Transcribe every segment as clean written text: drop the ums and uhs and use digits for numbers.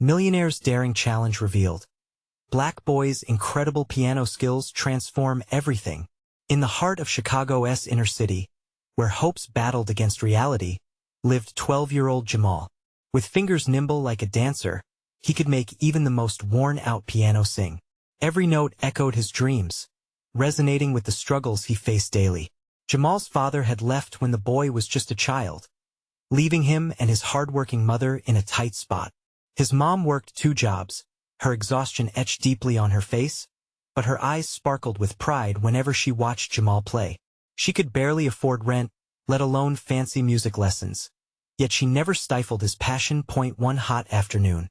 Millionaire's daring challenge revealed. Black boy's incredible piano skills transform everything. In the heart of Chicago's inner city, where hopes battled against reality, lived 12-year-old Jamal. With fingers nimble like a dancer, he could make even the most worn-out piano sing. Every note echoed his dreams, resonating with the struggles he faced daily. Jamal's father had left when the boy was just a child, leaving him and his hard-working mother in a tight spot. His mom worked 2 jobs, her exhaustion etched deeply on her face, but her eyes sparkled with pride whenever she watched Jamal play. She could barely afford rent, let alone fancy music lessons. Yet she never stifled his passion. One hot afternoon,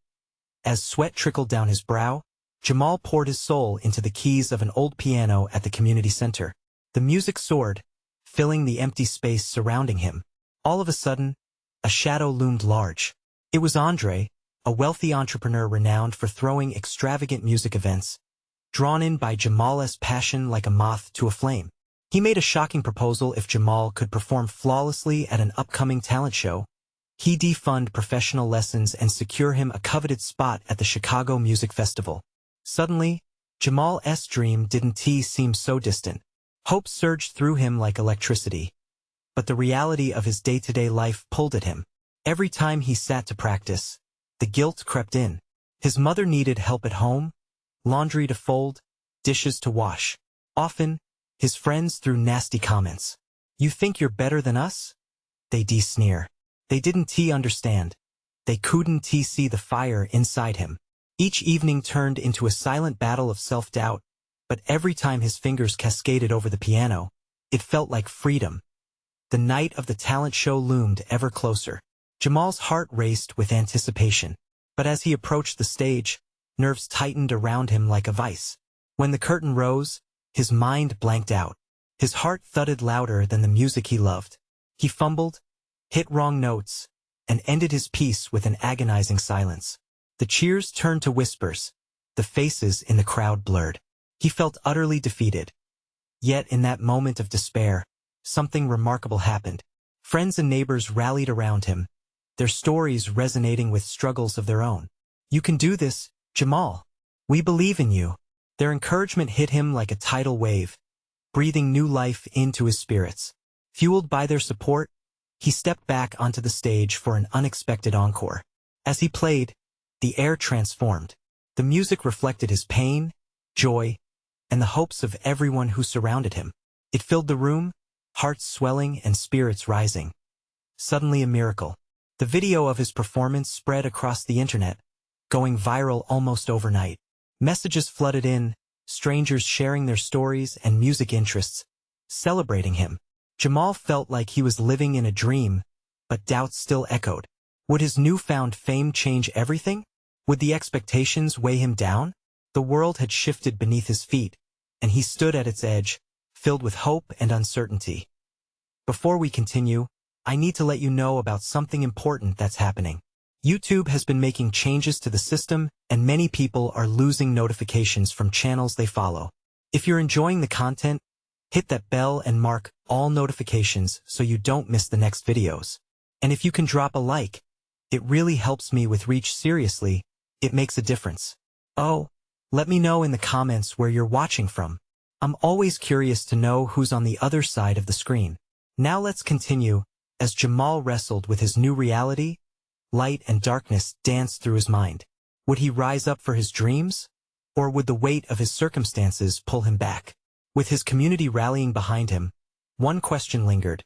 as sweat trickled down his brow, Jamal poured his soul into the keys of an old piano at the community center. The music soared, filling the empty space surrounding him. All of a sudden, a shadow loomed large. It was Andre, a wealthy entrepreneur renowned for throwing extravagant music events. Drawn in by Jamal's passion like a moth to a flame, he made a shocking proposal. If Jamal could perform flawlessly at an upcoming talent show, he'd defund professional lessons and secure him a coveted spot at the Chicago Music Festival. Suddenly, Jamal's dream didn't seem so distant. Hope surged through him like electricity. But the reality of his day-to-day life pulled at him. Every time he sat to practice, the guilt crept in. His mother needed help at home, laundry to fold, dishes to wash. Often, his friends threw nasty comments. "You think you're better than us?" They'd sneer. They didn't understand. They couldn't see the fire inside him. Each evening turned into a silent battle of self-doubt, but every time his fingers cascaded over the piano, it felt like freedom. The night of the talent show loomed ever closer. Jamal's heart raced with anticipation, but as he approached the stage, nerves tightened around him like a vice. When the curtain rose, his mind blanked out. His heart thudded louder than the music he loved. He fumbled, hit wrong notes, and ended his piece with an agonizing silence. The cheers turned to whispers, the faces in the crowd blurred. He felt utterly defeated. Yet in that moment of despair, something remarkable happened. Friends and neighbors rallied around him, their stories resonating with struggles of their own. "You can do this, Jamal. We believe in you." Their encouragement hit him like a tidal wave, breathing new life into his spirits. Fueled by their support, he stepped back onto the stage for an unexpected encore. As he played, the air transformed. The music reflected his pain, joy, and the hopes of everyone who surrounded him. It filled the room, hearts swelling and spirits rising. Suddenly a miracle. The video of his performance spread across the internet, going viral almost overnight. Messages flooded in, strangers sharing their stories and music interests, celebrating him. Jamal felt like he was living in a dream, but doubts still echoed. Would his newfound fame change everything? Would the expectations weigh him down? The world had shifted beneath his feet, and he stood at its edge, filled with hope and uncertainty. Before we continue, I need to let you know about something important that's happening. YouTube has been making changes to the system, and many people are losing notifications from channels they follow. If you're enjoying the content, hit that bell and mark all notifications so you don't miss the next videos. And if you can drop a like, it really helps me with reach. Seriously, it makes a difference. Oh, let me know in the comments where you're watching from. I'm always curious to know who's on the other side of the screen. Now let's continue. As Jamal wrestled with his new reality, light and darkness danced through his mind. Would he rise up for his dreams? Or would the weight of his circumstances pull him back? With his community rallying behind him, one question lingered.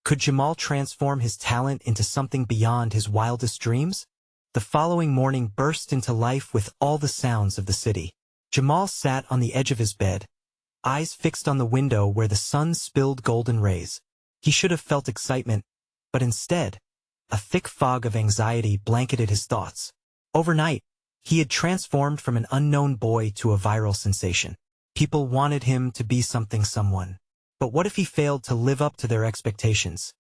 Could Jamal transform his talent into something beyond his wildest dreams? The following morning burst into life with all the sounds of the city. Jamal sat on the edge of his bed, eyes fixed on the window where the sun spilled golden rays. He should have felt excitement, but instead, a thick fog of anxiety blanketed his thoughts. Overnight, he had transformed from an unknown boy to a viral sensation. People wanted him to be someone. But what if he failed to live up to their expectations?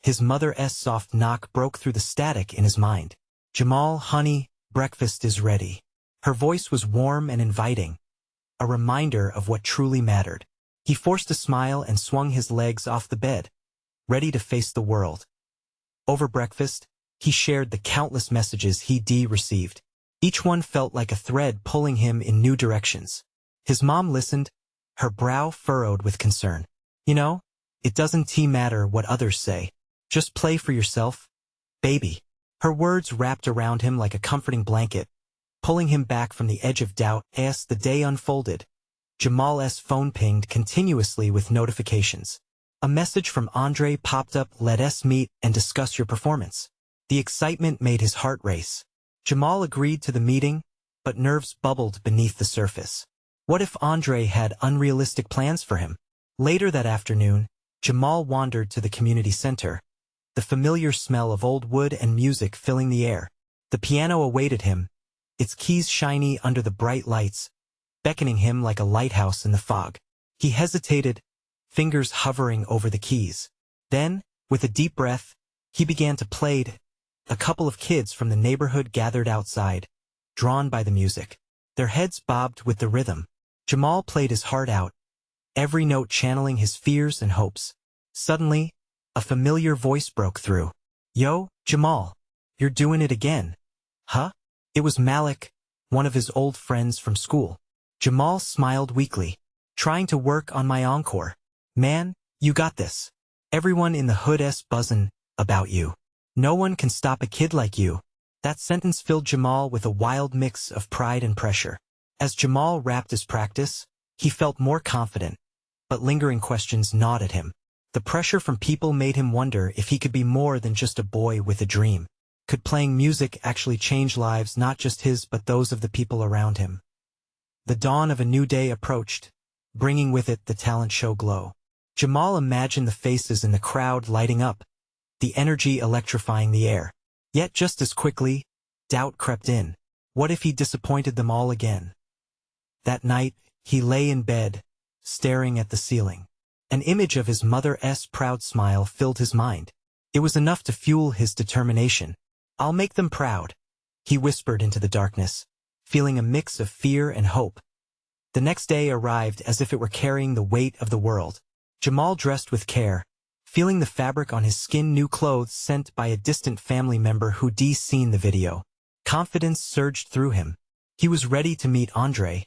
His mother's soft knock broke through the static in his mind. "Jamal, honey, breakfast is ready." Her voice was warm and inviting, a reminder of what truly mattered. He forced a smile and swung his legs off the bed, ready to face the world. Over breakfast, he shared the countless messages he'd received. Each one felt like a thread pulling him in new directions. His mom listened, her brow furrowed with concern. You know, it doesn't matter what others say. Just play for yourself, baby. Her words wrapped around him like a comforting blanket, pulling him back from the edge of doubt. As the day unfolded, Jamal's phone pinged continuously with notifications. A message from Andre popped up. Let's meet and discuss your performance. The excitement made his heart race. Jamal agreed to the meeting, but nerves bubbled beneath the surface. What if Andre had unrealistic plans for him? Later that afternoon, Jamal wandered to the community center, the familiar smell of old wood and music filling the air. The piano awaited him, its keys shiny under the bright lights, beckoning him like a lighthouse in the fog. He hesitated, fingers hovering over the keys. Then, with a deep breath, he began to play. A couple of kids from the neighborhood gathered outside, drawn by the music. Their heads bobbed with the rhythm. Jamal played his heart out, every note channeling his fears and hopes. Suddenly, a familiar voice broke through. Yo, Jamal, you're doing it again. Huh? It was Malik, one of his old friends from school. Jamal smiled weakly. Trying to work on my encore. Man, you got this. Everyone in the hood's buzzin' about you. No one can stop a kid like you. That sentence filled Jamal with a wild mix of pride and pressure. As Jamal wrapped his practice, he felt more confident, but lingering questions gnawed at him. The pressure from people made him wonder if he could be more than just a boy with a dream. Could playing music actually change lives, not just his but those of the people around him? The dawn of a new day approached, bringing with it the talent show glow. Jamal imagined the faces in the crowd lighting up, the energy electrifying the air. Yet just as quickly, doubt crept in. What if he disappointed them all again? That night, he lay in bed, staring at the ceiling. An image of his mother's proud smile filled his mind. It was enough to fuel his determination. I'll make them proud, he whispered into the darkness, feeling a mix of fear and hope. The next day arrived as if it were carrying the weight of the world. Jamal dressed with care, feeling the fabric on his skin. New clothes sent by a distant family member who'd seen the video. Confidence surged through him. He was ready to meet Andre.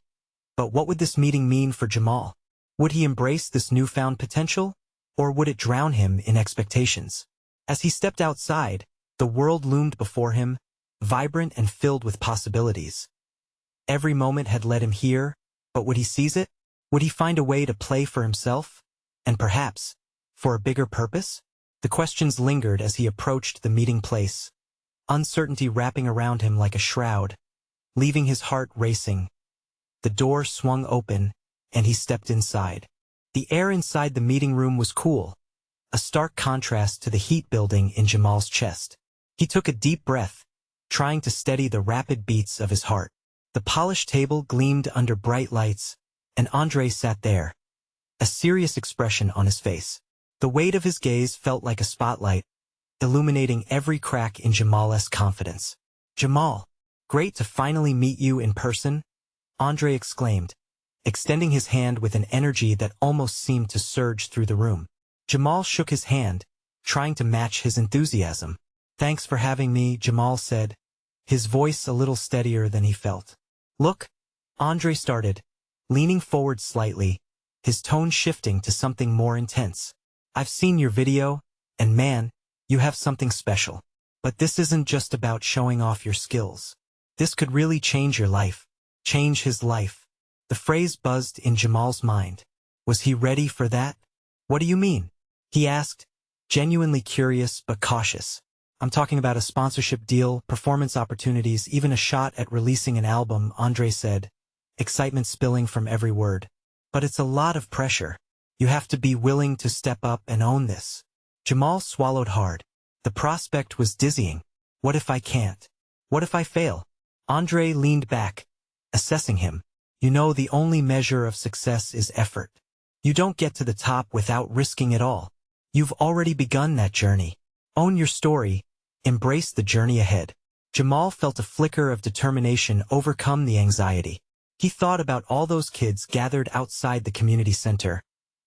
But what would this meeting mean for Jamal? Would he embrace this newfound potential, or would it drown him in expectations? As he stepped outside, the world loomed before him, vibrant and filled with possibilities. Every moment had led him here, but would he seize it? Would he find a way to play for himself? And perhaps, for a bigger purpose? The questions lingered as he approached the meeting place, uncertainty wrapping around him like a shroud, leaving his heart racing. The door swung open, and he stepped inside. The air inside the meeting room was cool, a stark contrast to the heat building in Jamal's chest. He took a deep breath, trying to steady the rapid beats of his heart. The polished table gleamed under bright lights, and Andre sat there, a serious expression on his face. The weight of his gaze felt like a spotlight, illuminating every crack in Jamal's confidence. Jamal, great to finally meet you in person, Andre exclaimed, extending his hand with an energy that almost seemed to surge through the room. Jamal shook his hand, trying to match his enthusiasm. Thanks for having me, Jamal said, his voice a little steadier than he felt. Look, Andre started, leaning forward slightly, his tone shifting to something more intense. I've seen your video, and man, you have something special. But this isn't just about showing off your skills. This could really change your life. Change his life. The phrase buzzed in Jamal's mind. Was he ready for that? What do you mean? He asked, genuinely curious but cautious. I'm talking about a sponsorship deal, performance opportunities, even a shot at releasing an album, Andre said, excitement spilling from every word. But it's a lot of pressure. You have to be willing to step up and own this. Jamal swallowed hard. The prospect was dizzying. What if I can't? What if I fail? Andre leaned back, assessing him. You know, the only measure of success is effort. You don't get to the top without risking it all. You've already begun that journey. Own your story. Embrace the journey ahead. Jamal felt a flicker of determination overcome the anxiety. He thought about all those kids gathered outside the community center,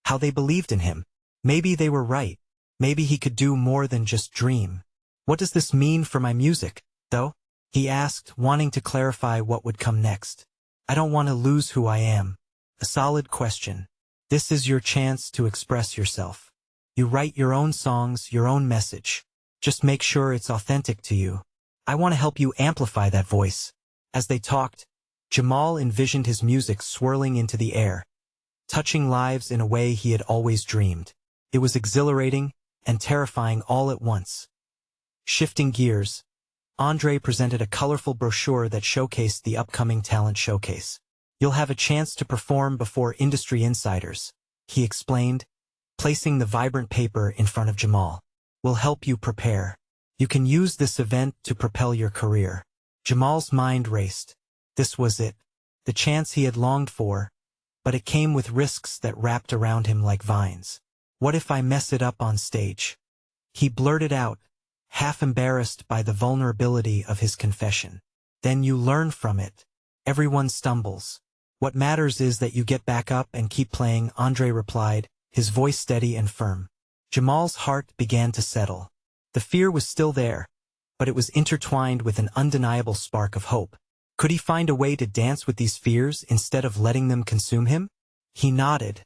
how they believed in him. Maybe they were right. Maybe he could do more than just dream. What does this mean for my music, though? He asked, wanting to clarify what would come next. I don't want to lose who I am. A solid question. This is your chance to express yourself. You write your own songs, your own message. Just make sure it's authentic to you. I want to help you amplify that voice. As they talked, Jamal envisioned his music swirling into the air, touching lives in a way he had always dreamed. It was exhilarating and terrifying all at once. Shifting gears, Andre presented a colorful brochure that showcased the upcoming talent showcase. You'll have a chance to perform before industry insiders, he explained, placing the vibrant paper in front of Jamal. We'll help you prepare. You can use this event to propel your career. Jamal's mind raced. This was it, the chance he had longed for, but it came with risks that wrapped around him like vines. What if I mess it up on stage? He blurted out, half embarrassed by the vulnerability of his confession. Then you learn from it. Everyone stumbles. What matters is that you get back up and keep playing, Andre replied, his voice steady and firm. Jamal's heart began to settle. The fear was still there, but it was intertwined with an undeniable spark of hope. Could he find a way to dance with these fears instead of letting them consume him? He nodded,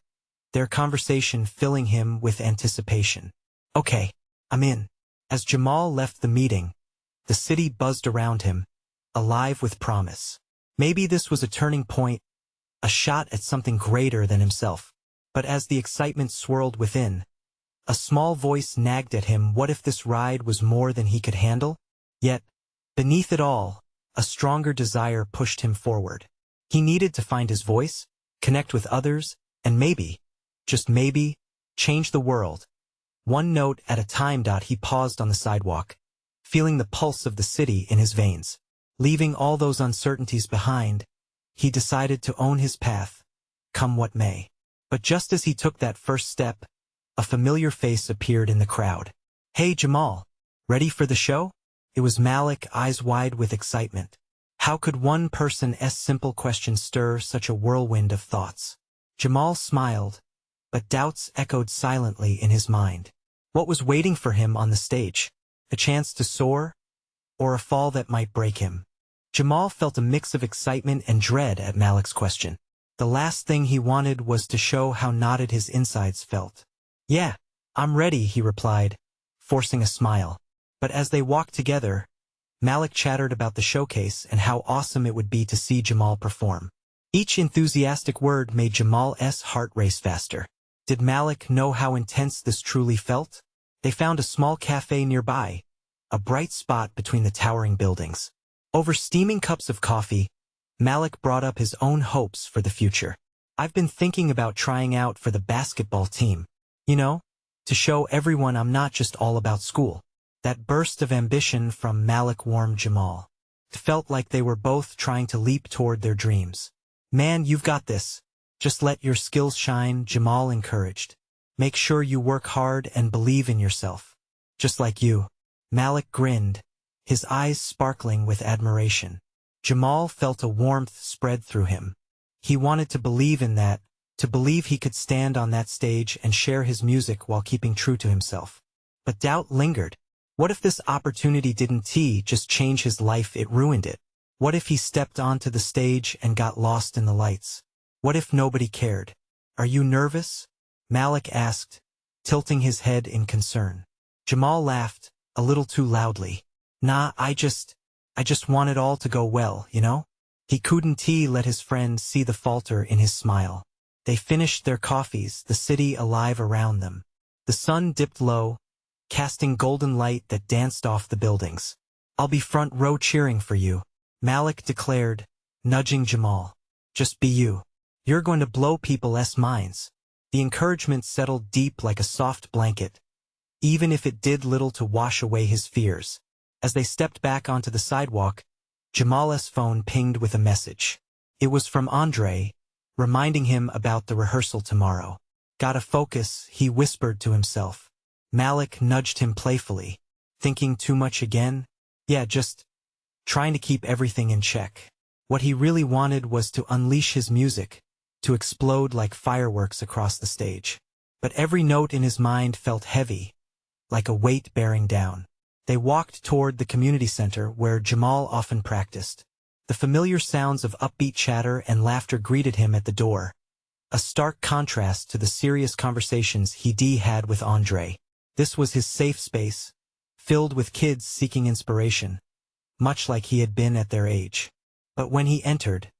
their conversation filling him with anticipation. Okay, I'm in. As Jamal left the meeting, the city buzzed around him, alive with promise. Maybe this was a turning point, a shot at something greater than himself. But as the excitement swirled within, a small voice nagged at him. What if this ride was more than he could handle? Yet, beneath it all, a stronger desire pushed him forward. He needed to find his voice, connect with others, and maybe, just maybe, change the world. One note at a time. He paused on the sidewalk, feeling the pulse of the city in his veins. Leaving all those uncertainties behind, he decided to own his path, come what may. But just as he took that first step, a familiar face appeared in the crowd. Hey Jamal, ready for the show? It was Malik, eyes wide with excitement. How could one person's simple question stir such a whirlwind of thoughts? Jamal smiled, but doubts echoed silently in his mind. What was waiting for him on the stage? A chance to soar? Or a fall that might break him? Jamal felt a mix of excitement and dread at Malik's question. The last thing he wanted was to show how knotted his insides felt. Yeah, I'm ready, he replied, forcing a smile. But as they walked together, Malik chattered about the showcase and how awesome it would be to see Jamal perform. Each enthusiastic word made Jamal's heart race faster. Did Malik know how intense this truly felt? They found a small cafe nearby, a bright spot between the towering buildings. Over steaming cups of coffee, Malik brought up his own hopes for the future. I've been thinking about trying out for the basketball team. You know, to show everyone I'm not just all about school. That burst of ambition from Malik warmed Jamal. It felt like they were both trying to leap toward their dreams. Man, you've got this. Just let your skills shine, Jamal encouraged. Make sure you work hard and believe in yourself. Just like you. Malik grinned, his eyes sparkling with admiration. Jamal felt a warmth spread through him. He wanted to believe in that, to believe he could stand on that stage and share his music while keeping true to himself. But doubt lingered. What if this opportunity didn't just change his life, it ruined it? What if he stepped onto the stage and got lost in the lights? What if nobody cared? Are you nervous? Malik asked, tilting his head in concern. Jamal laughed, a little too loudly. Nah, I just want it all to go well, you know? He couldn't let his friend see the falter in his smile. They finished their coffees, the city alive around them. The sun dipped low, casting golden light that danced off the buildings. I'll be front row cheering for you, Malik declared, nudging Jamal. Just be you. You're going to blow people's minds. The encouragement settled deep like a soft blanket, even if it did little to wash away his fears. As they stepped back onto the sidewalk, Jamal's phone pinged with a message. It was from Andre, reminding him about the rehearsal tomorrow. Gotta focus, he whispered to himself. Malik nudged him playfully. Thinking too much again? Yeah, just trying to keep everything in check. What he really wanted was to unleash his music, to explode like fireworks across the stage. But every note in his mind felt heavy, like a weight bearing down. They walked toward the community center where Jamal often practiced. The familiar sounds of upbeat chatter and laughter greeted him at the door, a stark contrast to the serious conversations he had with Andre. This was his safe space, filled with kids seeking inspiration, much like he had been at their age. But when he entered,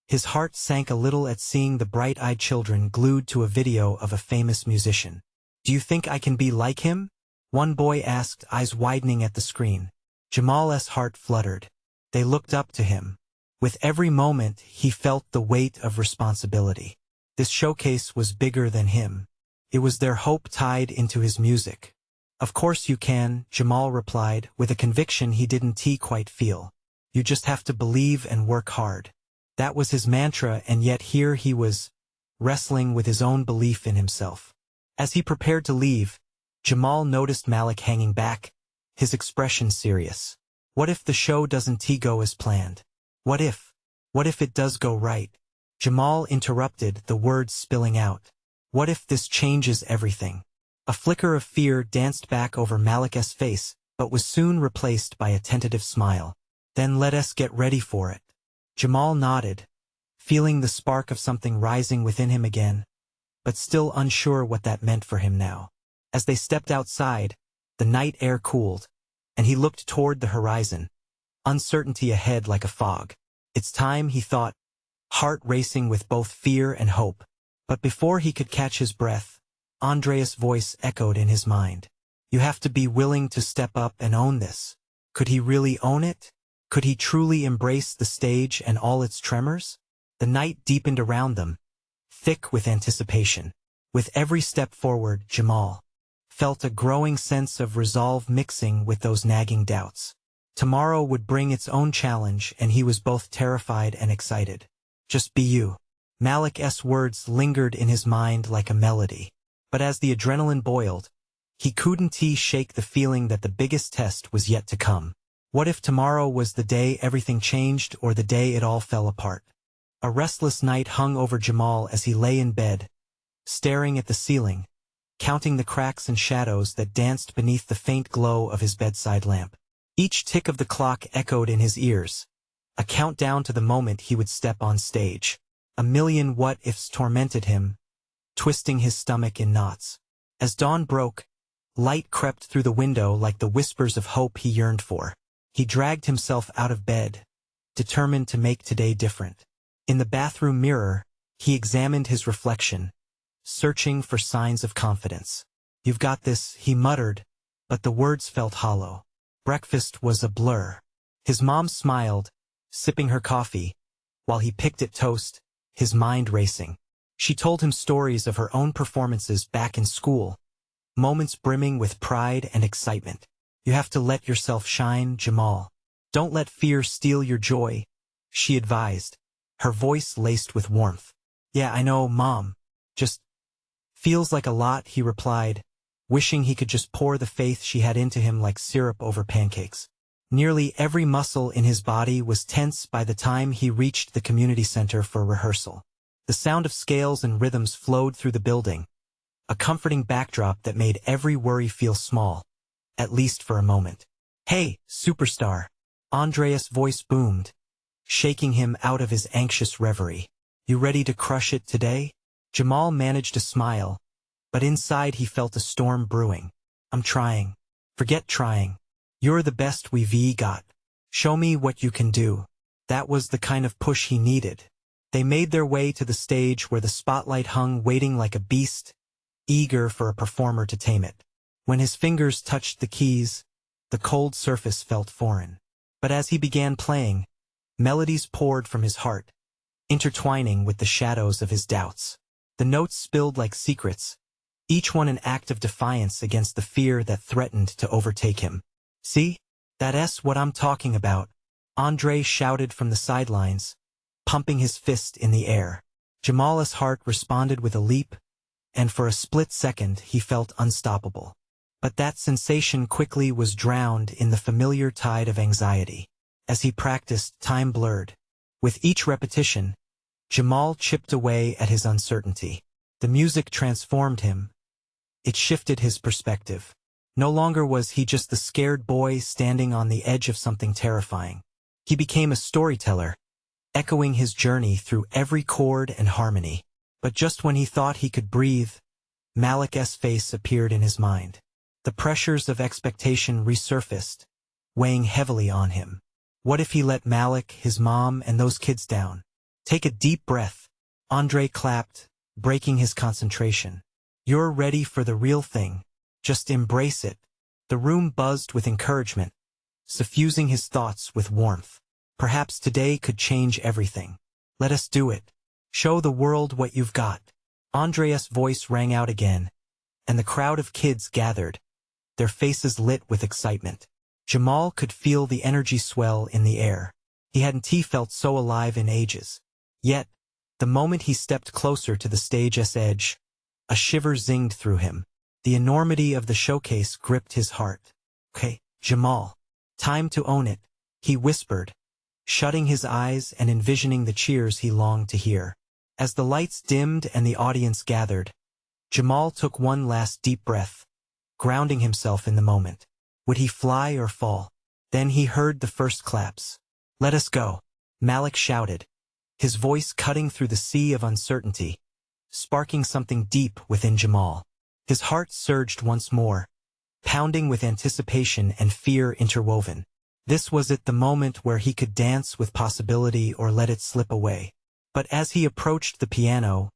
his heart sank a little at seeing the bright-eyed children glued to a video of a famous musician. "Do you think I can be like him?" one boy asked, eyes widening at the screen. Jamal's heart fluttered. They looked up to him. With every moment, he felt the weight of responsibility. This showcase was bigger than him. It was their hope tied into his music. "Of course you can," Jamal replied, with a conviction he didn't quite feel. "You just have to believe and work hard." That was his mantra, and yet here he was, wrestling with his own belief in himself. As he prepared to leave, Jamal noticed Malik hanging back, his expression serious. What if the show doesn't go as planned? What if it does go right? Jamal interrupted, the words spilling out. What if this changes everything? A flicker of fear danced back over Malik's face, but was soon replaced by a tentative smile. "Then let us get ready for it." Jamal nodded, feeling the spark of something rising within him again, but still unsure what that meant for him now. As they stepped outside, the night air cooled, and he looked toward the horizon, uncertainty ahead like a fog. "It's time," he thought, heart racing with both fear and hope. But before he could catch his breath, Andreas' voice echoed in his mind. "You have to be willing to step up and own this." Could he really own it? Could he truly embrace the stage and all its tremors? The night deepened around them, thick with anticipation. With every step forward, Jamal felt a growing sense of resolve mixing with those nagging doubts. Tomorrow would bring its own challenge, and he was both terrified and excited. "Just be you." Malik's words lingered in his mind like a melody. But as the adrenaline boiled, he couldn't shake the feeling that the biggest test was yet to come. What if tomorrow was the day everything changed, or the day it all fell apart? A restless night hung over Jamal as he lay in bed, staring at the ceiling, counting the cracks and shadows that danced beneath the faint glow of his bedside lamp. Each tick of the clock echoed in his ears, a countdown to the moment he would step on stage. A million what-ifs tormented him, twisting his stomach in knots. As dawn broke, light crept through the window like the whispers of hope he yearned for. He dragged himself out of bed, determined to make today different. In the bathroom mirror, he examined his reflection, searching for signs of confidence. "You've got this," he muttered, but the words felt hollow. Breakfast was a blur. His mom smiled, sipping her coffee, while he picked at toast, his mind racing. She told him stories of her own performances back in school, moments brimming with pride and excitement. "You have to let yourself shine, Jamal. Don't let fear steal your joy," she advised, her voice laced with warmth. "Yeah, I know, Mom. Just feels like a lot," he replied, wishing he could just pour the faith she had into him like syrup over pancakes. Nearly every muscle in his body was tense by the time he reached the community center for rehearsal. The sound of scales and rhythms flowed through the building, a comforting backdrop that made every worry feel small, at least for a moment. "Hey, superstar!" Andreas' voice boomed, shaking him out of his anxious reverie. "You ready to crush it today?" Jamal managed to smile, but inside he felt a storm brewing. "I'm trying." "Forget trying. You're the best we've got. Show me what you can do." That was the kind of push he needed. They made their way to the stage where the spotlight hung waiting like a beast, eager for a performer to tame it. When his fingers touched the keys, the cold surface felt foreign. But as he began playing, melodies poured from his heart, intertwining with the shadows of his doubts. The notes spilled like secrets, each one an act of defiance against the fear that threatened to overtake him. "See? That's what I'm talking about," Andre shouted from the sidelines, pumping his fist in the air. Jamal's heart responded with a leap, and for a split second he felt unstoppable. But that sensation quickly was drowned in the familiar tide of anxiety. As he practiced, time blurred. With each repetition, Jamal chipped away at his uncertainty. The music transformed him. It shifted his perspective. No longer was he just the scared boy standing on the edge of something terrifying. He became a storyteller, echoing his journey through every chord and harmony. But just when he thought he could breathe, Malik's face appeared in his mind. The pressures of expectation resurfaced, weighing heavily on him. What if he let Malik, his mom, and those kids down? Take a deep breath. Andre clapped, breaking his concentration. You're ready for the real thing. Just embrace it. The room buzzed with encouragement, suffusing his thoughts with warmth. Perhaps today could change everything. Let us do it. Show the world what you've got. Andre's voice rang out again, and the crowd of kids gathered, their faces lit with excitement. Jamal could feel the energy swell in the air. He hadn't felt so alive in ages. Yet, the moment he stepped closer to the stage's edge, a shiver zinged through him. The enormity of the showcase gripped his heart. Okay, Jamal. Time to own it, he whispered, shutting his eyes and envisioning the cheers he longed to hear. As the lights dimmed and the audience gathered, Jamal took one last deep breath, grounding himself in the moment. Would he fly or fall? Then he heard the first claps. Let us go, Malik shouted, his voice cutting through the sea of uncertainty, sparking something deep within Jamal. His heart surged once more, pounding with anticipation and fear interwoven. This was it, the moment where he could dance with possibility or let it slip away. But as he approached the piano,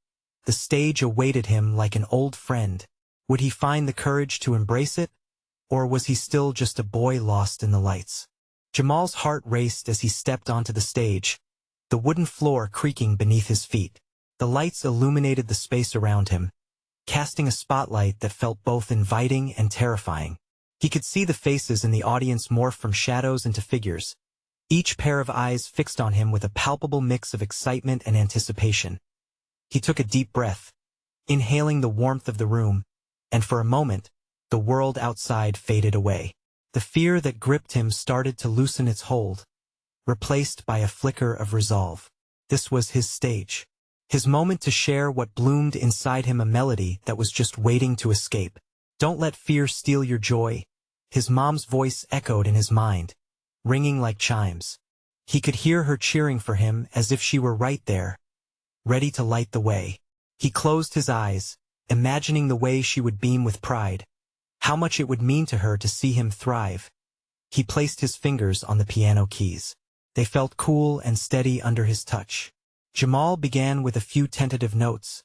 the stage awaited him like an old friend. Would he find the courage to embrace it? Or was he still just a boy lost in the lights? Jamal's heart raced as he stepped onto the stage, the wooden floor creaking beneath his feet. The lights illuminated the space around him, casting a spotlight that felt both inviting and terrifying. He could see the faces in the audience morph from shadows into figures, each pair of eyes fixed on him with a palpable mix of excitement and anticipation. He took a deep breath, inhaling the warmth of the room, and for a moment, the world outside faded away. The fear that gripped him started to loosen its hold, replaced by a flicker of resolve. This was his stage. His moment to share what bloomed inside him, a melody that was just waiting to escape. Don't let fear steal your joy. His mom's voice echoed in his mind, ringing like chimes. He could hear her cheering for him as if she were right there, ready to light the way. He closed his eyes, imagining the way she would beam with pride, how much it would mean to her to see him thrive. He placed his fingers on the piano keys. They felt cool and steady under his touch. Jamal began with a few tentative notes,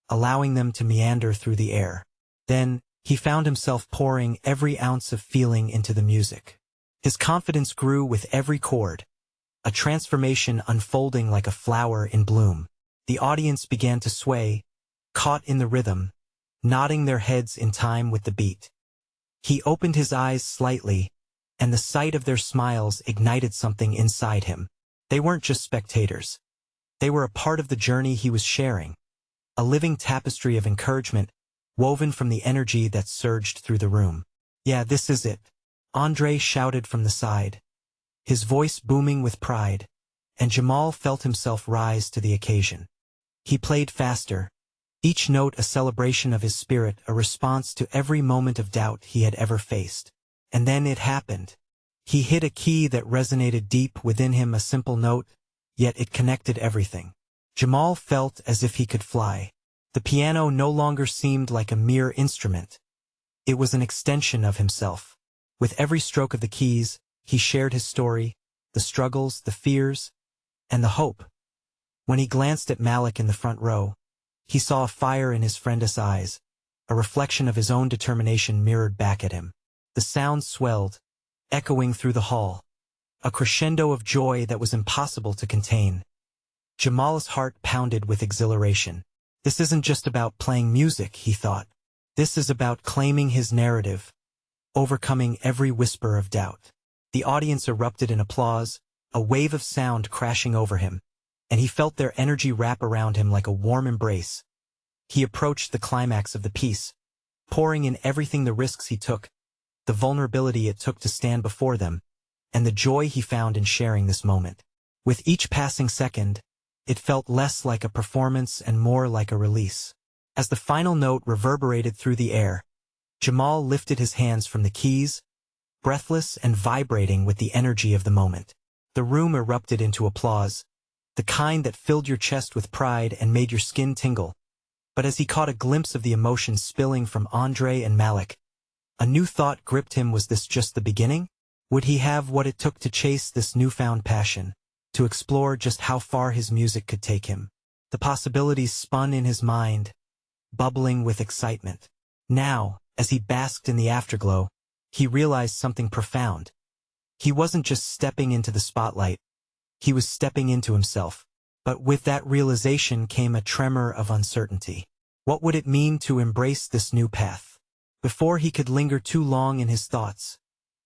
allowing them to meander through the air. Then, he found himself pouring every ounce of feeling into the music. His confidence grew with every chord, a transformation unfolding like a flower in bloom. The audience began to sway, caught in the rhythm, nodding their heads in time with the beat. He opened his eyes slightly, and the sight of their smiles ignited something inside him. They weren't just spectators. They were a part of the journey he was sharing, a living tapestry of encouragement woven from the energy that surged through the room. Yeah, this is it, Andre shouted from the side, his voice booming with pride, and Jamal felt himself rise to the occasion. He played faster, each note a celebration of his spirit, a response to every moment of doubt he had ever faced. And then it happened. He hit a key that resonated deep within him, a simple note, yet it connected everything. Jamal felt as if he could fly. The piano no longer seemed like a mere instrument. It was an extension of himself. With every stroke of the keys, he shared his story, the struggles, the fears, and the hope. When he glanced at Malik in the front row, he saw a fire in his friend's eyes, a reflection of his own determination mirrored back at him. The sound swelled, echoing through the hall, a crescendo of joy that was impossible to contain. Jamal's heart pounded with exhilaration. This isn't just about playing music, he thought. This is about claiming his narrative, overcoming every whisper of doubt. The audience erupted in applause, a wave of sound crashing over him, and he felt their energy wrap around him like a warm embrace. He approached the climax of the piece, pouring in everything, the risks he took, the vulnerability it took to stand before them, and the joy he found in sharing this moment. With each passing second, it felt less like a performance and more like a release. As the final note reverberated through the air, Jamal lifted his hands from the keys, breathless and vibrating with the energy of the moment. The room erupted into applause, the kind that filled your chest with pride and made your skin tingle. But as he caught a glimpse of the emotion spilling from Andre and Malik, a new thought gripped him. Was this just the beginning? Would he have what it took to chase this newfound passion, to explore just how far his music could take him? The possibilities spun in his mind, bubbling with excitement. Now, as he basked in the afterglow, he realized something profound. He wasn't just stepping into the spotlight, he was stepping into himself. But with that realization came a tremor of uncertainty. What would it mean to embrace this new path? Before he could linger too long in his thoughts,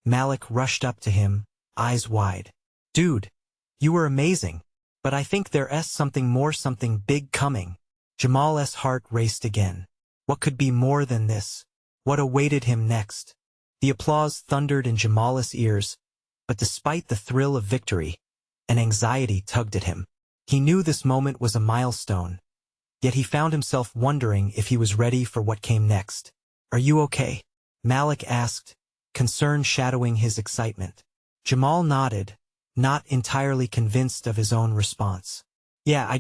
Malik rushed up to him, eyes wide. "Dude, you were amazing, but I think there's something big coming." Jamal's heart raced again. What could be more than this? What awaited him next? The applause thundered in Jamal's ears, but despite the thrill of victory, an anxiety tugged at him. He knew this moment was a milestone, yet he found himself wondering if he was ready for what came next. "Are you okay?" Malik asked, concern shadowing his excitement. Jamal nodded, not entirely convinced of his own response. "Yeah,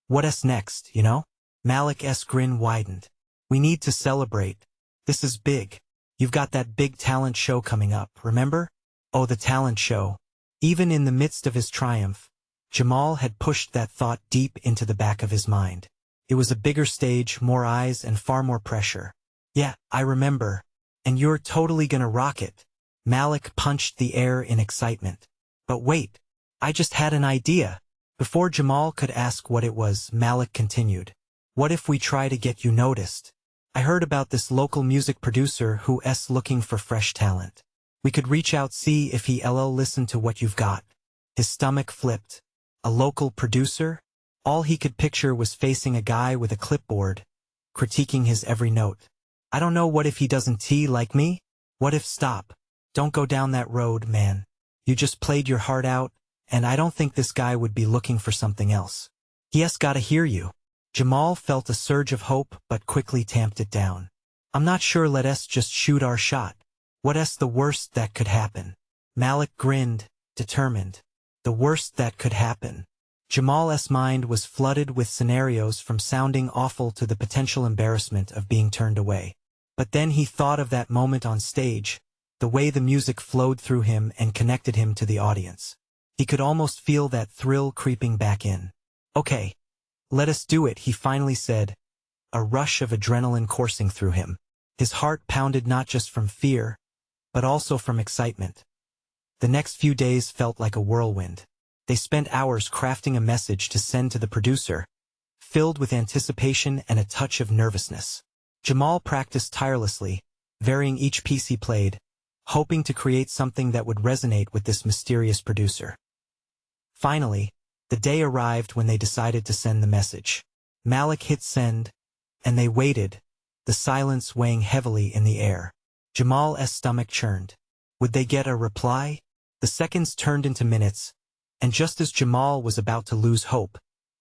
what's next, you know?" Malik's grin widened. "We need to celebrate. This is big. You've got that big talent show coming up, remember?" Oh, the talent show. Even in the midst of his triumph, Jamal had pushed that thought deep into the back of his mind. It was a bigger stage, more eyes, and far more pressure. "Yeah, I remember. And you're totally gonna rock it." Malik punched the air in excitement. "But wait, I just had an idea." Before Jamal could ask what it was, Malik continued. "What if we try to get you noticed? I heard about this local music producer who's looking for fresh talent. We could reach out, see if he'll listen to what you've got." His stomach flipped. A local producer? All he could picture was facing a guy with a clipboard, critiquing his every note. "I don't know, what if he doesn't like me? What if—" "Stop. Don't go down that road, man. You just played your heart out, and I don't think this guy would be looking for something else. He's gotta hear you." Jamal felt a surge of hope but quickly tamped it down. "I'm not sure, let's just shoot our shot. What's the worst that could happen?" Malik grinned, determined. The worst that could happen. Jamal's mind was flooded with scenarios from sounding awful to the potential embarrassment of being turned away. But then he thought of that moment on stage, the way the music flowed through him and connected him to the audience. He could almost feel that thrill creeping back in. "Okay, let us do it," he finally said, a rush of adrenaline coursing through him. His heart pounded not just from fear, but also from excitement. The next few days felt like a whirlwind. They spent hours crafting a message to send to the producer, filled with anticipation and a touch of nervousness. Jamal practiced tirelessly, varying each piece he played, hoping to create something that would resonate with this mysterious producer. Finally, the day arrived when they decided to send the message. Malik hit send, and they waited, the silence weighing heavily in the air. Jamal's stomach churned. Would they get a reply? The seconds turned into minutes, and just as Jamal was about to lose hope,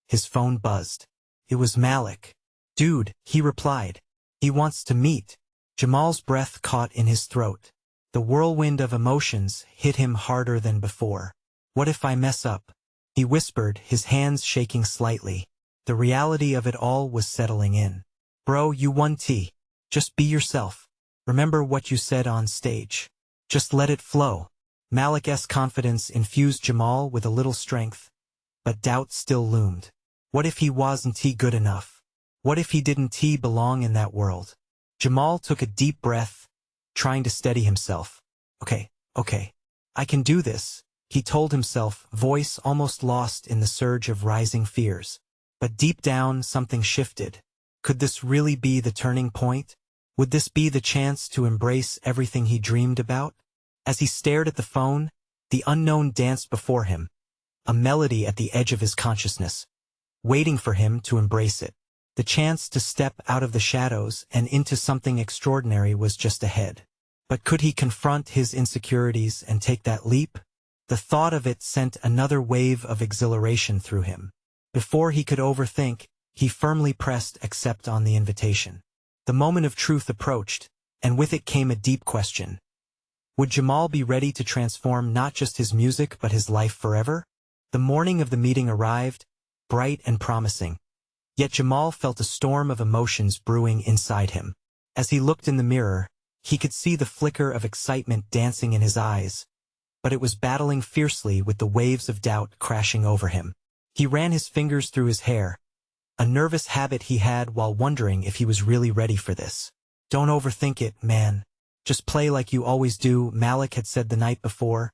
his phone buzzed. It was Malik. "Dude," he replied. "He wants to meet." Jamal's breath caught in his throat. The whirlwind of emotions hit him harder than before. "What if I mess up?" he whispered, his hands shaking slightly. The reality of it all was settling in. "Bro, you won. Just be yourself. Remember what you said on stage. Just let it flow." Malik's confidence infused Jamal with a little strength, but doubt still loomed. What if he wasn't good enough? What if he didn't belong in that world? Jamal took a deep breath, trying to steady himself. Okay, I can do this," he told himself, voice almost lost in the surge of rising fears. But deep down, something shifted. Could this really be the turning point? Would this be the chance to embrace everything he dreamed about? As he stared at the phone, the unknown danced before him, a melody at the edge of his consciousness, waiting for him to embrace it. The chance to step out of the shadows and into something extraordinary was just ahead. But could he confront his insecurities and take that leap? The thought of it sent another wave of exhilaration through him. Before he could overthink, he firmly pressed accept on the invitation. The moment of truth approached, and with it came a deep question. Would Jamal be ready to transform not just his music but his life forever? The morning of the meeting arrived, bright and promising. Yet Jamal felt a storm of emotions brewing inside him. As he looked in the mirror, he could see the flicker of excitement dancing in his eyes, but it was battling fiercely with the waves of doubt crashing over him. He ran his fingers through his hair, a nervous habit he had while wondering if he was really ready for this. "Don't overthink it, man. Just play like you always do," Malik had said the night before.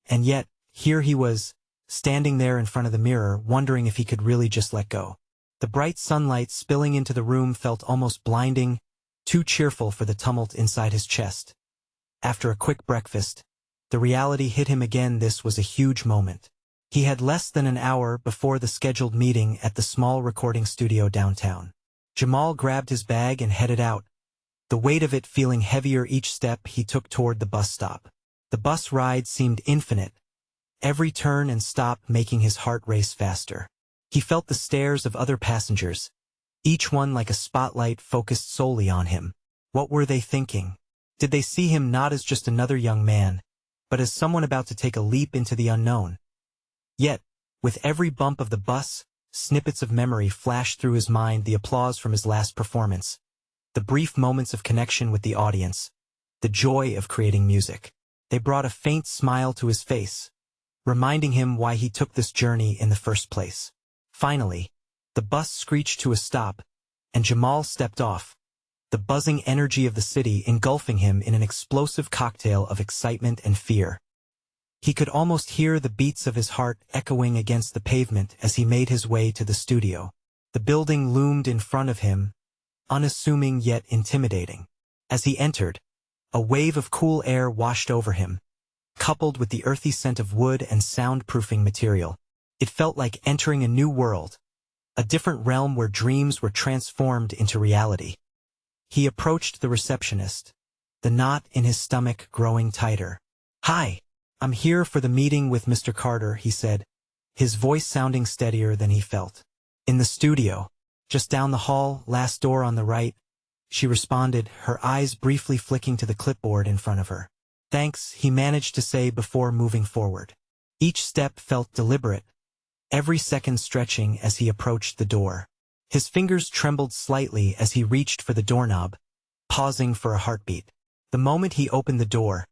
And yet, here he was, standing there in front of the mirror, wondering if he could really just let go. The bright sunlight spilling into the room felt almost blinding, too cheerful for the tumult inside his chest. After a quick breakfast, the reality hit him again. This was a huge moment. He had less than an hour before the scheduled meeting at the small recording studio downtown. Jamal grabbed his bag and headed out, the weight of it feeling heavier each step he took toward the bus stop. The bus ride seemed infinite, every turn and stop making his heart race faster. He felt the stares of other passengers, each one like a spotlight focused solely on him. What were they thinking? Did they see him not as just another young man, but as someone about to take a leap into the unknown? Yet, with every bump of the bus, snippets of memory flashed through his mind: the applause from his last performance, the brief moments of connection with the audience, the joy of creating music. They brought a faint smile to his face, reminding him why he took this journey in the first place. Finally, the bus screeched to a stop, and Jamal stepped off, the buzzing energy of the city engulfing him in an explosive cocktail of excitement and fear. He could almost hear the beats of his heart echoing against the pavement as he made his way to the studio. The building loomed in front of him, unassuming yet intimidating. As he entered, a wave of cool air washed over him, coupled with the earthy scent of wood and soundproofing material. It felt like entering a new world, a different realm where dreams were transformed into reality. He approached the receptionist, the knot in his stomach growing tighter. "Hi, I'm here for the meeting with Mr. Carter," he said, his voice sounding steadier than he felt. "In the studio, just down the hall, last door on the right," she responded, her eyes briefly flicking to the clipboard in front of her. "Thanks," he managed to say before moving forward. Each step felt deliberate, every second stretching as he approached the door. His fingers trembled slightly as he reached for the doorknob, pausing for a heartbeat. The moment he opened the door,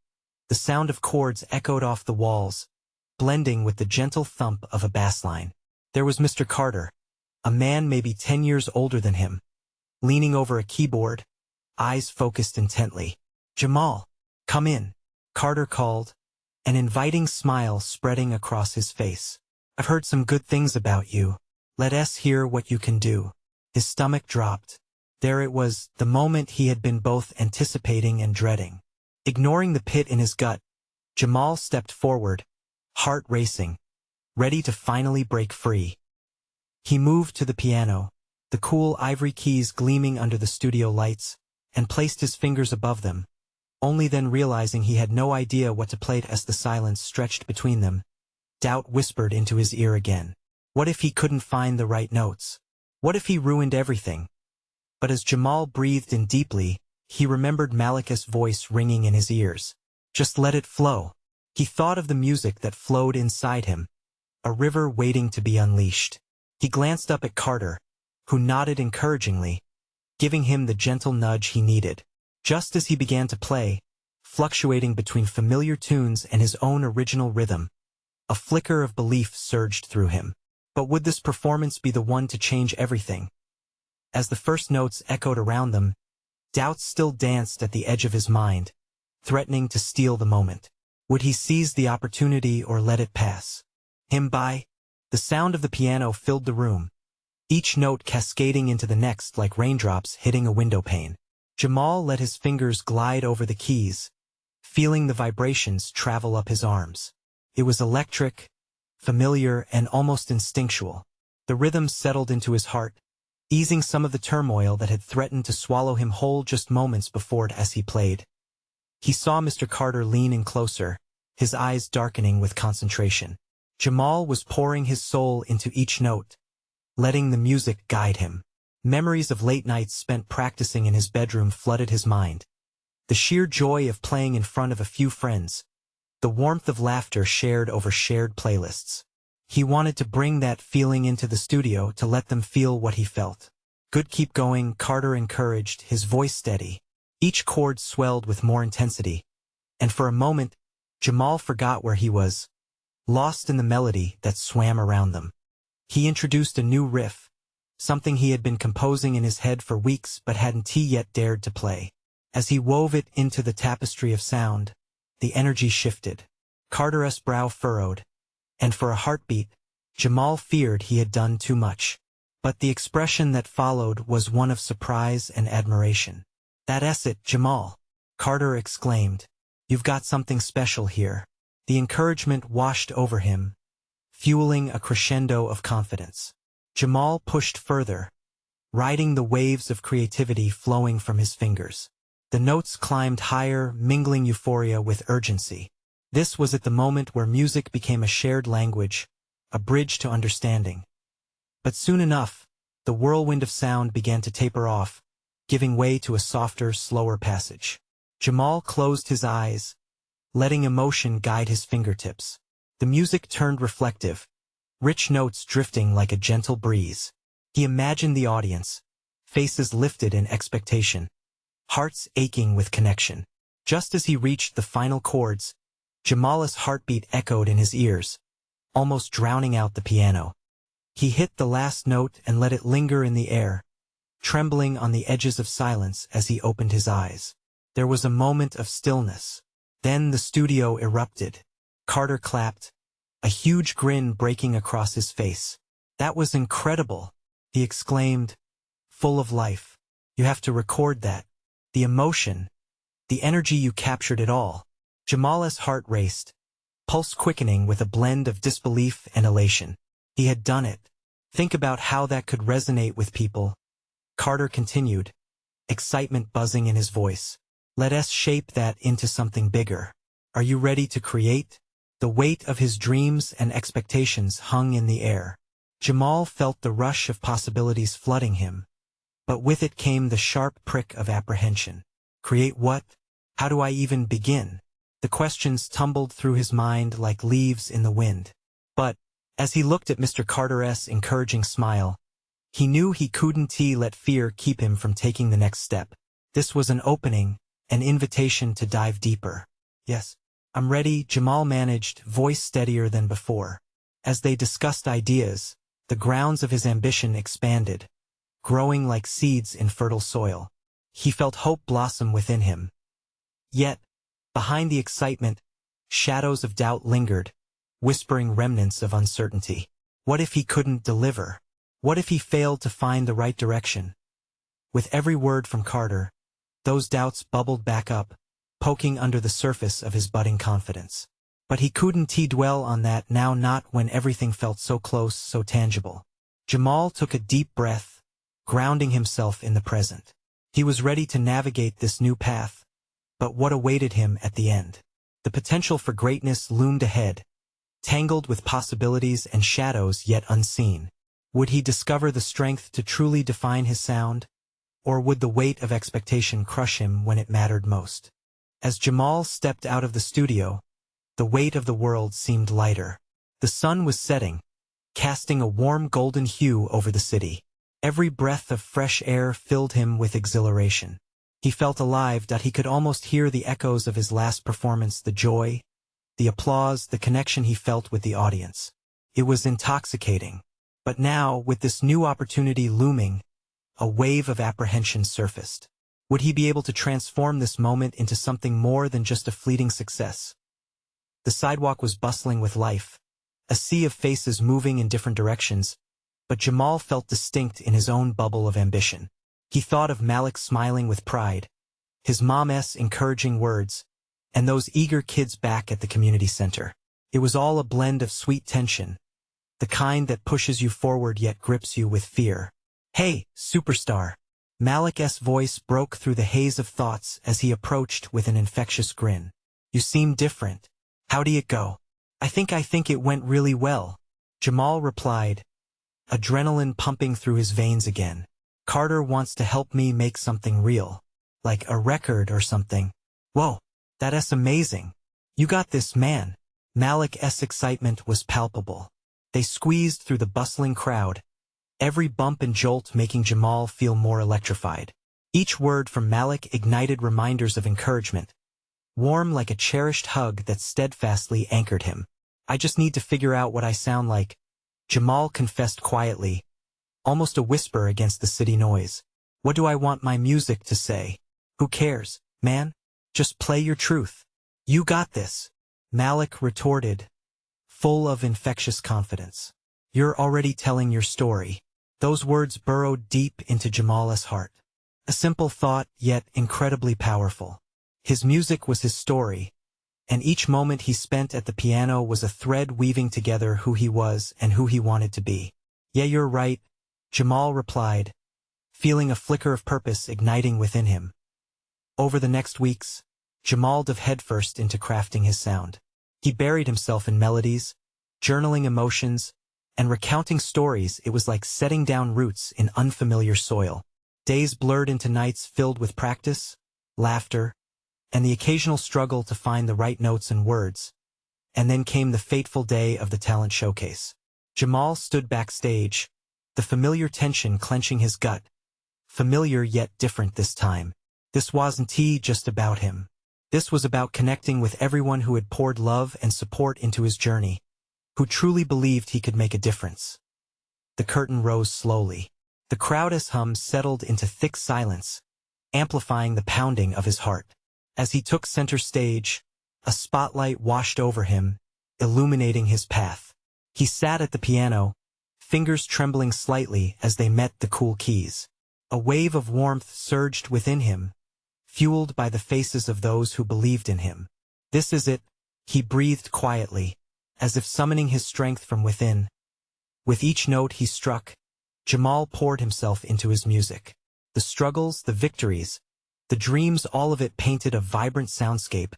the sound of chords echoed off the walls, blending with the gentle thump of a bass line. There was Mr. Carter, a man maybe 10 years older than him, leaning over a keyboard, eyes focused intently. "Jamal, come in," Carter called, an inviting smile spreading across his face. "I've heard some good things about you. Let us hear what you can do." His stomach dropped. There it was, the moment he had been both anticipating and dreading. Ignoring the pit in his gut, Jamal stepped forward, heart racing, ready to finally break free. He moved to the piano, the cool ivory keys gleaming under the studio lights, and placed his fingers above them, only then realizing he had no idea what to play. As the silence stretched between them, doubt whispered into his ear again. What if he couldn't find the right notes? What if he ruined everything? But as Jamal breathed in deeply, he remembered Malik's voice ringing in his ears. Just let it flow. He thought of the music that flowed inside him, a river waiting to be unleashed. He glanced up at Carter, who nodded encouragingly, giving him the gentle nudge he needed. Just as he began to play, fluctuating between familiar tunes and his own original rhythm, a flicker of belief surged through him. But would this performance be the one to change everything? As the first notes echoed around them, doubts still danced at the edge of his mind, threatening to steal the moment. Would he seize the opportunity or let it pass him by? The sound of the piano filled the room, each note cascading into the next like raindrops hitting a window pane. Jamal let his fingers glide over the keys, feeling the vibrations travel up his arms. It was electric, familiar, and almost instinctual. The rhythm settled into his heart, easing some of the turmoil that had threatened to swallow him whole just moments before. As he played, he saw Mr. Carter lean in closer, his eyes darkening with concentration. Jamal was pouring his soul into each note, letting the music guide him. Memories of late nights spent practicing in his bedroom flooded his mind, The sheer joy of playing in front of a few friends. The warmth of laughter shared over shared playlists. He wanted to bring that feeling into the studio to let them feel what he felt. Good, keep going, Carter encouraged, his voice steady. Each chord swelled with more intensity. And for a moment, Jamal forgot where he was, lost in the melody that swam around them. He introduced a new riff, something he had been composing in his head for weeks but hadn't yet dared to play. As he wove it into the tapestry of sound, the energy shifted. Carter's brow furrowed, and for a heartbeat, Jamal feared he had done too much. But the expression that followed was one of surprise and admiration. "That's it, Jamal," Carter exclaimed. "You've got something special here." The encouragement washed over him, fueling a crescendo of confidence. Jamal pushed further, riding the waves of creativity flowing from his fingers. The notes climbed higher, mingling euphoria with urgency. This was at the moment where music became a shared language, a bridge to understanding. But soon enough, the whirlwind of sound began to taper off, giving way to a softer, slower passage. Jamal closed his eyes, letting emotion guide his fingertips. The music turned reflective, rich notes drifting like a gentle breeze. He imagined the audience, faces lifted in expectation, hearts aching with connection. Just as he reached the final chords, Jamal's heartbeat echoed in his ears, almost drowning out the piano. He hit the last note and let it linger in the air, trembling on the edges of silence as he opened his eyes. There was a moment of stillness. Then the studio erupted. Carter clapped, a huge grin breaking across his face. "That was incredible," he exclaimed, full of life. "You have to record that. The emotion, the energy, you captured it all." Jamal's heart raced, pulse quickening with a blend of disbelief and elation. He had done it. "Think about how that could resonate with people," Carter continued, excitement buzzing in his voice. "Let us shape that into something bigger. Are you ready to create?" The weight of his dreams and expectations hung in the air. Jamal felt the rush of possibilities flooding him, but with it came the sharp prick of apprehension. Create what? How do I even begin? The questions tumbled through his mind like leaves in the wind. But, as he looked at Mr. Carter's encouraging smile, he knew he couldn't let fear keep him from taking the next step. This was an opening, an invitation to dive deeper. "Yes, I'm ready," Jamal managed, voice steadier than before. As they discussed ideas, the grounds of his ambition expanded, growing like seeds in fertile soil. He felt hope blossom within him. Yet, behind the excitement, shadows of doubt lingered, whispering remnants of uncertainty. What if he couldn't deliver? What if he failed to find the right direction? With every word from Carter, those doubts bubbled back up, poking under the surface of his budding confidence. But he couldn't dwell on that now, not when everything felt so close, so tangible. Jamal took a deep breath, grounding himself in the present. He was ready to navigate this new path, but what awaited him at the end? The potential for greatness loomed ahead, tangled with possibilities and shadows yet unseen. Would he discover the strength to truly define his sound, or would the weight of expectation crush him when it mattered most? As Jamal stepped out of the studio, the weight of the world seemed lighter. The sun was setting, casting a warm golden hue over the city. Every breath of fresh air filled him with exhilaration. He felt alive, that he could almost hear the echoes of his last performance, the joy, the applause, the connection he felt with the audience. It was intoxicating. But now, with this new opportunity looming, a wave of apprehension surfaced. Would he be able to transform this moment into something more than just a fleeting success? The sidewalk was bustling with life, a sea of faces moving in different directions, but Jamal felt distinct in his own bubble of ambition. He thought of Malik smiling with pride, his mom's encouraging words, and those eager kids back at the community center. It was all a blend of sweet tension, the kind that pushes you forward yet grips you with fear. "Hey, superstar." Malik's voice broke through the haze of thoughts as he approached with an infectious grin. "You seem different. How'd it go?" I think it went really well," Jamal replied, adrenaline pumping through his veins again. "Carter wants to help me make something real, like a record or something." Whoa, that's amazing. You got this, man. Malik's excitement was palpable. They squeezed through the bustling crowd, every bump and jolt making Jamal feel more electrified. Each word from Malik ignited reminders of encouragement, warm like a cherished hug that steadfastly anchored him. I just need to figure out what I sound like, Jamal confessed quietly, almost a whisper against the city noise. What do I want my music to say? Who cares, man? Just play your truth. You got this, Malik retorted, full of infectious confidence. You're already telling your story. Those words burrowed deep into Jamal's heart. A simple thought, yet incredibly powerful. His music was his story, and each moment he spent at the piano was a thread weaving together who he was and who he wanted to be. Yeah, you're right, Jamal replied, feeling a flicker of purpose igniting within him. Over the next weeks, Jamal dove headfirst into crafting his sound. He buried himself in melodies, journaling emotions, and recounting stories. It was like setting down roots in unfamiliar soil. Days blurred into nights filled with practice, laughter, and the occasional struggle to find the right notes and words. And then came the fateful day of the talent showcase. Jamal stood backstage, the familiar tension clenching his gut. Familiar yet different this time. This wasn't just about him. This was about connecting with everyone who had poured love and support into his journey, who truly believed he could make a difference. The curtain rose slowly. The crowd's hum settled into thick silence, amplifying the pounding of his heart. As he took center stage, a spotlight washed over him, illuminating his path. He sat at the piano, fingers trembling slightly as they met the cool keys. A wave of warmth surged within him, fueled by the faces of those who believed in him. This is it, he breathed quietly, as if summoning his strength from within. With each note he struck, Jamal poured himself into his music. The struggles, the victories, the dreams, all of it painted a vibrant soundscape,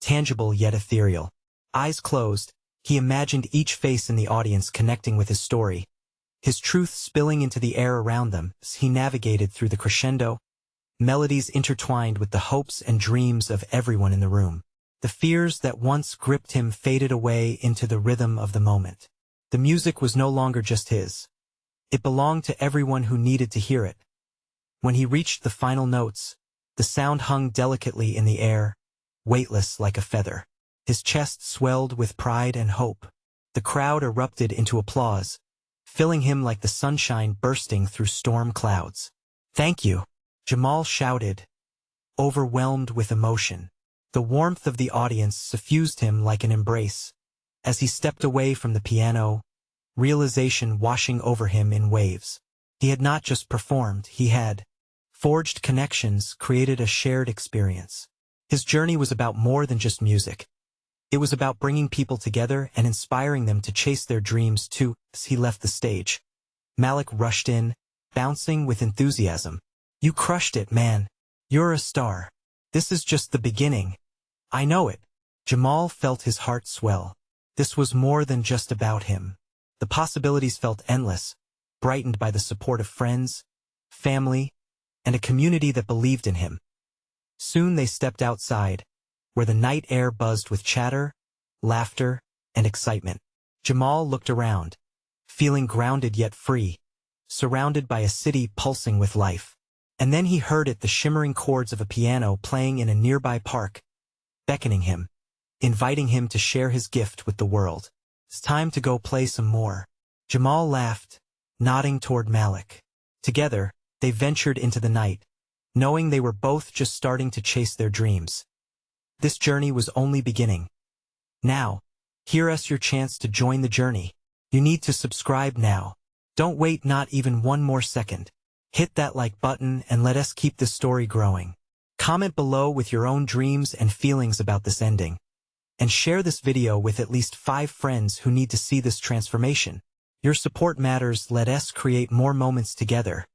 tangible yet ethereal. Eyes closed, he imagined each face in the audience connecting with his story, his truth spilling into the air around them as he navigated through the crescendo, melodies intertwined with the hopes and dreams of everyone in the room. The fears that once gripped him faded away into the rhythm of the moment. The music was no longer just his. It belonged to everyone who needed to hear it. When he reached the final notes, the sound hung delicately in the air, weightless like a feather. His chest swelled with pride and hope. The crowd erupted into applause, filling him like the sunshine bursting through storm clouds. "Thank you," Jamal shouted, overwhelmed with emotion. The warmth of the audience suffused him like an embrace. As he stepped away from the piano, realization washing over him in waves. He had not just performed, he had forged connections, created a shared experience. His journey was about more than just music. It was about bringing people together and inspiring them to chase their dreams too. As he left the stage, Malik rushed in, bouncing with enthusiasm. "You crushed it, man. You're a star. This is just the beginning." "I know it." Jamal felt his heart swell. This was more than just about him. The possibilities felt endless, brightened by the support of friends, family, and a community that believed in him. Soon they stepped outside, where the night air buzzed with chatter, laughter, and excitement. Jamal looked around, feeling grounded yet free, surrounded by a city pulsing with life. And then he heard the shimmering chords of a piano playing in a nearby park, beckoning him, inviting him to share his gift with the world. "It's time to go play some more." Jamal laughed, nodding toward Malik. Together, they ventured into the night, knowing they were both just starting to chase their dreams. This journey was only beginning. Now, here's your chance to join the journey. You need to subscribe now. Don't wait not even one more second. Hit that like button and let us keep this story growing. Comment below with your own dreams and feelings about this ending. And share this video with at least 5 friends who need to see this transformation. Your support matters. Let us create more moments together.